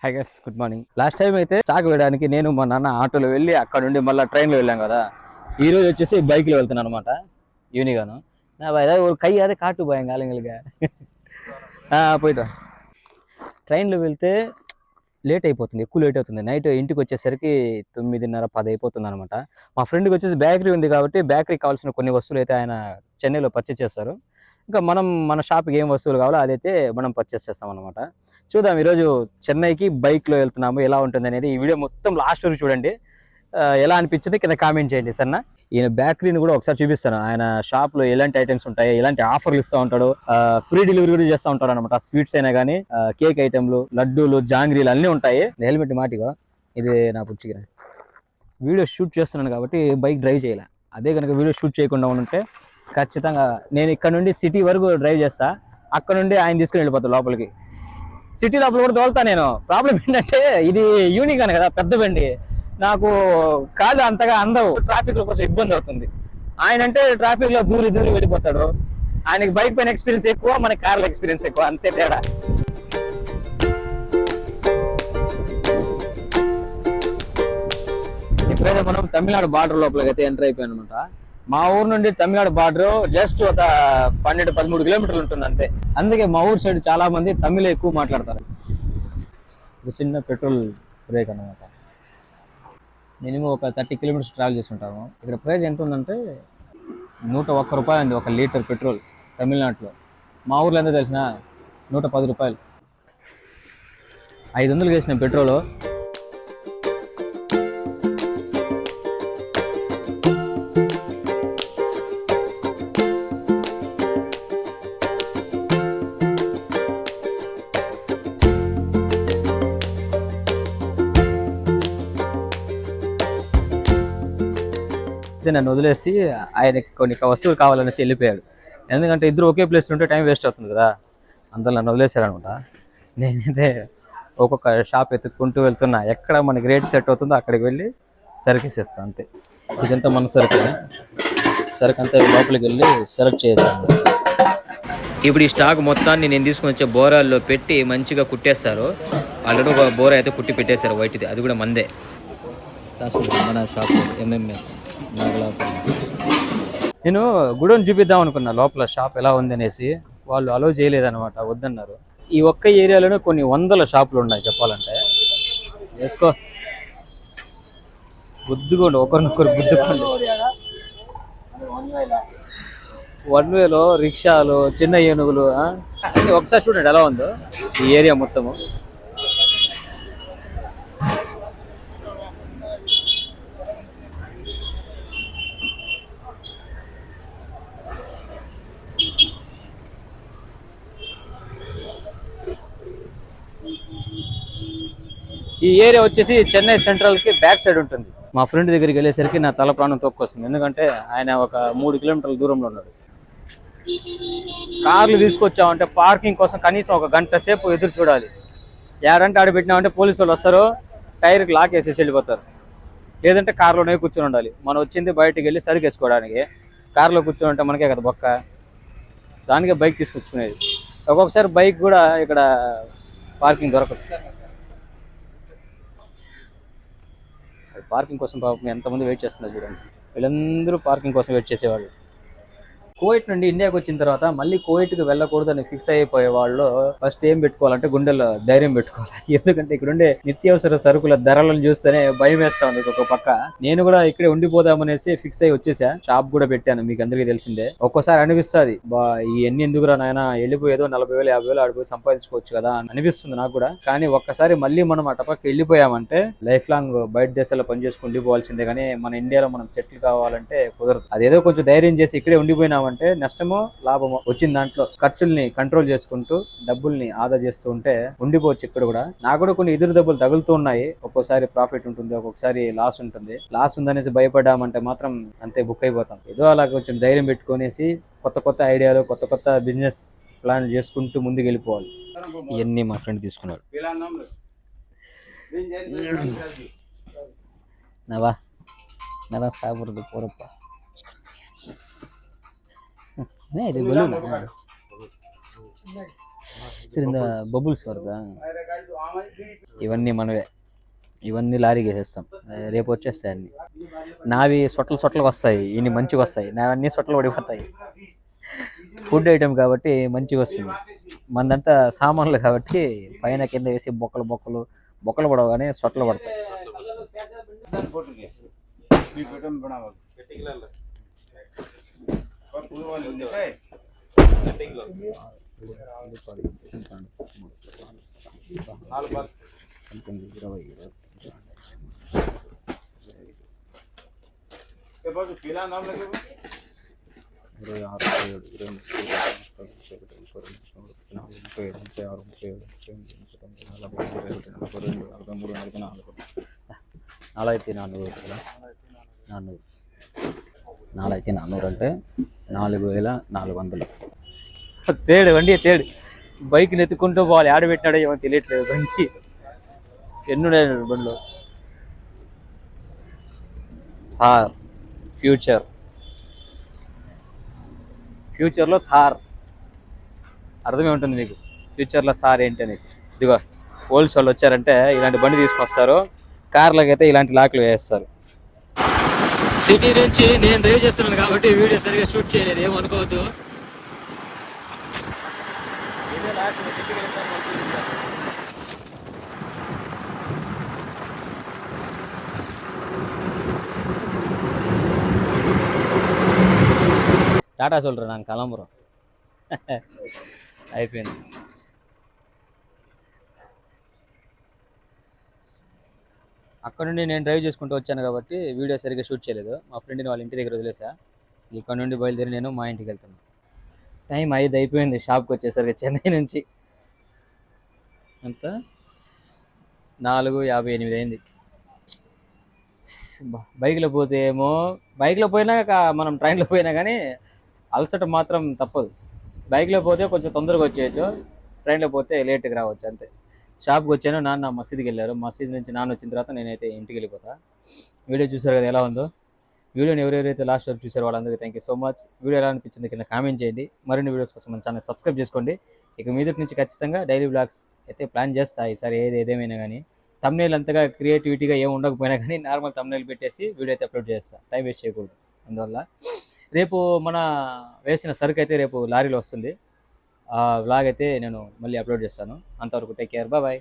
Hi guys, good morning. Last time అయితే stock వేయడానికి నేను మా నాన్న ఆటోలో వెళ్ళి అక్కడ నుండి మళ్ళీ ట్రైన్లో వెళ్ళాం కదా. ఈ రోజు వచ్చేసి బైక్లో వెళ్తున్నాను అనమాట. యూనిగాను నా ఏదో కై అదే కాటు పోయాం కాలంగా పోయిటా. ట్రైన్లో వెళ్తే లేట్ అయిపోతుంది, ఎక్కువ లేట్ అవుతుంది. నైట్ ఇంటికి వచ్చేసరికి 9:30, 10 అయిపోతుంది అనమాట. మా ఫ్రెండ్కి వచ్చేసి బేకరీ ఉంది కాబట్టి బేకరీకి కావాల్సిన కొన్ని వస్తువులు అయితే ఆయన చెన్నైలో పర్చేస్ చేస్తారు. ఇంకా మనం మన షాప్కి ఏం వస్తువులు కావాలో అదైతే మనం పర్చేస్ చేస్తాం అనమాట. చూద్దాం ఈరోజు చెన్నైకి బైక్లో వెళ్తున్నాము, ఎలా ఉంటుంది అనేది ఈ వీడియో మొత్తం లాస్ట్ వరకు చూడండి. ఎలా అనిపించింది కింద కామెంట్ చేయండి సరేనా. ఈయన బేకరీని కూడా ఒకసారి చూపిస్తాను. ఆయన షాప్ లో ఎలాంటి ఐటమ్స్ ఉంటాయి, ఎలాంటి ఆఫర్లు ఇస్తూ ఉంటాడు, ఫ్రీ డెలివరీ కూడా చేస్తూ ఉంటాడు అనమాట. స్వీట్స్ అయినా కానీ, కేక్ ఐటమ్లు, లడ్డూలు, జాంగ్రీలు అన్నీ ఉంటాయి. హెల్మెట్ మాటిగా ఇది నా పుచ్చిగా వీడియో షూట్ చేస్తున్నాను కాబట్టి బైక్ డ్రైవ్ చేయాలి. అదే కనుక వీడియో షూట్ చేయకుండా ఉంటే ఖచ్చితంగా నేను ఇక్కడ నుండి సిటీ వరకు డ్రైవ్ చేస్తా, అక్కడ నుండి ఆయన తీసుకుని వెళ్ళిపోతాను లోపలికి. సిటీ లోపల కూడా తోలుతా నేను. ప్రాబ్లం ఏంటంటే ఇది యూనిక్ అని కదా, పెద్ద బండి, నాకు కాళ్ళు అంతగా అందవు, ట్రాఫిక్ లో కొంచెం ఇబ్బంది అవుతుంది. ఆయన అంటే ట్రాఫిక్ లో దూరి వెళ్ళిపోతాడు. ఆయనకి బైక్ పైన ఎక్స్పీరియన్స్ ఎక్కువ, మనకి కార్ల ఎక్స్పీరియన్స్ ఎక్కువ, అంతే తేడా. ఇప్పుడైతే మనం తమిళనాడు బార్డర్ లోపలికి అయితే ఎంటర్ అయిపోయాను అనమాట. మా ఊరు నుండి తమిళనాడు బార్డర్ జస్ట్ ఒక 12-13 కిలోమీటర్లు ఉంటుంది అంతే. అందుకే మా ఊరు సైడ్ చాలా మంది తమిళ ఎక్కువ మాట్లాడతారు. ఒక చిన్న పెట్రోల్ బ్రేక్ అనమాట. మినిమం ఒక 30 కిలోమీటర్స్ ట్రావెల్ చేస్తుంటాము. ఇక్కడ ప్రైస్ ఎంత ఉందంటే 101 రూపాయలు అండి ఒక లీటర్ పెట్రోల్ తమిళనాడులో. మా ఊర్లో ఎంత తెలిసిన 110 రూపాయలు. 500 వేసిన పెట్రోల్. నన్ను వదిలేసి ఆయనకి కొన్ని వస్తువులు కావాలనేసి వెళ్ళిపోయాడు. ఎందుకంటే ఇద్దరు ఒకే ప్లేస్ ఉంటే టైం వేస్ట్ అవుతుంది కదా, అందులో నన్ను వదిలేశాడు అనమాట. నేనైతే ఒక్కొక్క షాప్ ఎత్తుక్కుంటూ వెళ్తున్నా, ఎక్కడ మనకి రేట్ సెట్ అవుతుందో అక్కడికి వెళ్ళి సరుకేసేస్తాను అంతే. ఇదంతా మన సరుకు అంతా లోపలికి వెళ్ళి సెలెక్ట్ చేస్తాను. ఇప్పుడు ఈ స్టాక్ మొత్తాన్ని నేను తీసుకుని వచ్చే బోరాల్లో పెట్టి మంచిగా కుట్టేస్తారు. ఆల్రెడీ ఒక బోరా అయితే కుట్టి పెట్టేశారు వైట్ది, అది కూడా మందే. మన షాప్ ఎంఎంఎస్ నాగలాపురం. నేను గుడౌన్ చూపిద్దాం అనుకున్నా లోపల షాప్ ఎలా ఉంది అనేసి, వాళ్ళు అలో చేయలేదన్నమాట, వద్దన్నారు. ఈ ఒక్క ఏరియాలోనే కొన్ని 100 షాపులు ఉన్నాయి చెప్పాలంటే. వేసుకో, బుద్దుకోండి, ఒకరినొకరు బుద్దుకోండి. 1 వేలో రిక్షాలు, చిన్న ఏనుగులు. ఒకసారి చూడండి ఎలా ఉందో ఈ ఏరియా మొత్తము. ఈ ఏరియా వచ్చేసి చెన్నై సెంట్రల్ కి బ్యాక్ సైడ్ ఉంటుంది. మా ఫ్రెండ్ దగ్గరికి వెళ్ళేసరికి నా తల ప్రాణం తొక్కొస్తుంది. ఎందుకంటే ఆయన ఒక 3 కిలోమీటర్ల దూరంలో ఉన్నాడు. కార్లు తీసుకొచ్చామంటే పార్కింగ్ కోసం కనీసం 1 గంట సేపు ఎదురు చూడాలి. ఎవరంటే ఆడ పెట్టినామంటే పోలీసు వాళ్ళు వస్తారు, టైర్కి లాక్ వేసేసి వెళ్ళిపోతారు. లేదంటే కార్లోనే కూర్చొని ఉండాలి. మనం వచ్చింది బయటికి వెళ్ళి సరుకు వేసుకోవడానికి, కార్లో కూర్చొని ఉంటే మనకే కదా బొక్క. దానికే బైక్ తీసుకొచ్చుకునేది. ఒక్కొక్కసారి బైక్ కూడా ఇక్కడ పార్కింగ్ దొరకదు. పార్కింగ్ కోసం పాపం ఎంతమంది వెయిట్ చేస్తున్నారు చూడండి. వీళ్ళందరూ పార్కింగ్ కోసం వెయిట్ చేసేవాళ్ళు. కువైట్ నుండి ఇండియాకి వచ్చిన తర్వాత మళ్ళీ కువైట్కి వెళ్ళకూడదని ఫిక్స్ అయిపోయే వాళ్ళు ఫస్ట్ ఏం పెట్టుకోవాలంటే గుండెల్లో ధైర్యం పెట్టుకోవాలి. ఎందుకంటే ఇక్కడ ఉండే నిత్యావసర సరుకుల ధరలను చూస్తేనే భయం వేస్తా ఉంది ఒక పక్క. నేను కూడా ఇక్కడే ఉండిపోదామనేసి ఫిక్స్ అయ్యి వచ్చేసా. షాప్ కూడా పెట్టాను, మీకు అందరికీ తెలిసిందే. ఒక్కోసారి అనిపిస్తుంది, ఇవన్నీ ఎందుకురా నాయన, వెళ్ళిపోయేదో 40,000 50,000 ఆడిపోయి సంపాదించుకోవచ్చు కదా అనిపిస్తుంది నాకు కూడా. కానీ ఒక్కసారి మళ్ళీ మనం అటపక్క వెళ్ళిపోయామంటే లైఫ్ లాంగ్ బయట దేశాల్లో పనిచేసుకుని ఉండిపోవాల్సిందే. కానీ మన ఇండియాలో మనం సెటిల్ కావాలంటే కుదరదు. అదేదో కొంచెం ధైర్యం చేసి ఇక్కడే ఉండిపోయినామంటే నష్టమో లాభమో వచ్చిన దాంట్లో ఖర్చుల్ని కంట్రోల్ చేసుకుంటూ డబ్బుల్ని ఆదా చేస్తూ ఉంటే ఉండిపోవచ్చు ఇక్కడ కూడా. నాకు కూడా కొన్ని ఎదురు దెబ్బలు తగులుతూ ఉన్నాయి. ఒక్కోసారి ప్రాఫిట్ ఉంటుంది, ఒక్కొక్కసారి లాస్ ఉంటుంది. లాస్ ఉందనేసి భయపడ్డామంటే మాత్రం అంతే బుక్ అయిపోతాం. ఏదో అలా కొంచెం ధైర్యం పెట్టుకునేసి కొత్త ఐడియాలు, కొత్త బిజినెస్ ప్లాన్ చేసుకుంటూ ముందుకు వెళ్ళిపోవాలి. ఇవన్నీ మా ఫ్రెండ్ తీసుకున్నాడు. నవా నవా సాగుతుంది పూరప్ప. இது பலூன் சரி, இந்த பபுள்ஸ் வருதா? ఇవన్నీ మనవే, ఇవన్నీ లారీకి వేసేస్తాం. రేపు వచ్చేస్తాయి అన్ని. నావి సొట్టలు వస్తాయి, ఇన్ని మంచిగా వస్తాయి. నావన్నీ సొట్టలు పడిపోతాయి. ఫుడ్ ఐటమ్ కాబట్టి మంచిగా వస్తుంది. మనదంతా సామాన్లు కాబట్టి పైన కింద వేసి బొక్కలు పడవగానే సొట్టలు పడతాయి. నాలుగైతే 400 అంటే 4400. తేడు బండి తేడు, బైక్ నెత్తుకుంటూ పోవాలి. ఆడ పెట్టినాడో ఏమో తెలియట్లేదు. బండి ఎన్నున్నాయి బండిలో. థార్ ఫ్యూచర్లో థార్ అర్థమే ఉంటుంది మీకు. ఫ్యూచర్లో థార్ ఏంటి అనేసి. ఇదిగో హోల్స్ వాళ్ళు వచ్చారంటే ఇలాంటి బండి తీసుకొస్తారు. కార్లకు అయితే ఇలాంటి లాక్లు వేస్తారు. సిటీ నుంచి నేను డ్రైవ్ చేస్తున్నాను కాబట్టి వీడియో సరిగా షూట్ చేయలేదు, ఏమనుకోవద్దు. టాటా சொல்றேன் நான் கிளம்புறோம். అయిపోయింది. అక్కడ నుండి నేను డ్రైవ్ చేసుకుంటూ వచ్చాను కాబట్టి వీడియో సరిగ్గా షూట్ చేయలేదు. మా ఫ్రెండ్ని వాళ్ళ ఇంటి దగ్గర వదిలేసా. ఇక్కడ నుండి బయలుదేరి నేను మా ఇంటికి వెళ్తున్నాను. టైం 5 అయిపోయింది షాప్కి వచ్చేసరికి, చెన్నై నుంచి. అంత 4:58 అయింది. బైక్లో పోతే ఏమో, బైక్లో పోయినా మనం ట్రైన్లో పోయినా కానీ అలసట మాత్రం తప్పదు. బైక్లో పోతే కొంచెం తొందరగా వచ్చేయచ్చు, ట్రైన్లో పోతే లేట్గా రావచ్చు అంతే. షాప్కి వచ్చాను, నాన్న మసీదుకి వెళ్ళారు. మసీదు నుంచి నాన్న వచ్చిన తర్వాత నేనైతే ఇంటికి వెళ్ళిపోతా. వీడియో చూసారు కదా ఎలా ఉందో. వీడియోని ఎవరెవరైతే లాస్ట్ వరకు చూసారో వాళ్ళందరికీ thank you so much. Video ఎలా అనిపించింది కింద కామెంట్ చేయండి. మరిన్ని వీడియోస్ కోసం మన ఛానల్ సబ్స్క్రైబ్ చేసుకోండి. ఇక మీదటి నుంచి ఖచ్చితంగా డైలీ బ్లాగ్స్ అయితే ప్లాన్ చేస్తాయి ఈసారి. ఏదేమైనా కానీ తమ్నైల్ అంతగా క్రియేటివిటీగా ఏమి ఉండకపోయినా కానీ నార్మల్ తమ్నైల్ పెట్టేసి వీడియో అయితే అప్లోడ్ చేస్తాను. టైం వేస్ట్ చేయకూడదు. అందువల్ల రేపు మన వేసిన సరుకు అయితే రేపు లారీలో వస్తుంది. ఆ వ్లాగ్ అయితే నేను మళ్ళీ అప్లోడ్ చేస్తాను. అంతవరకు టేక్ కేర్, బాయ్.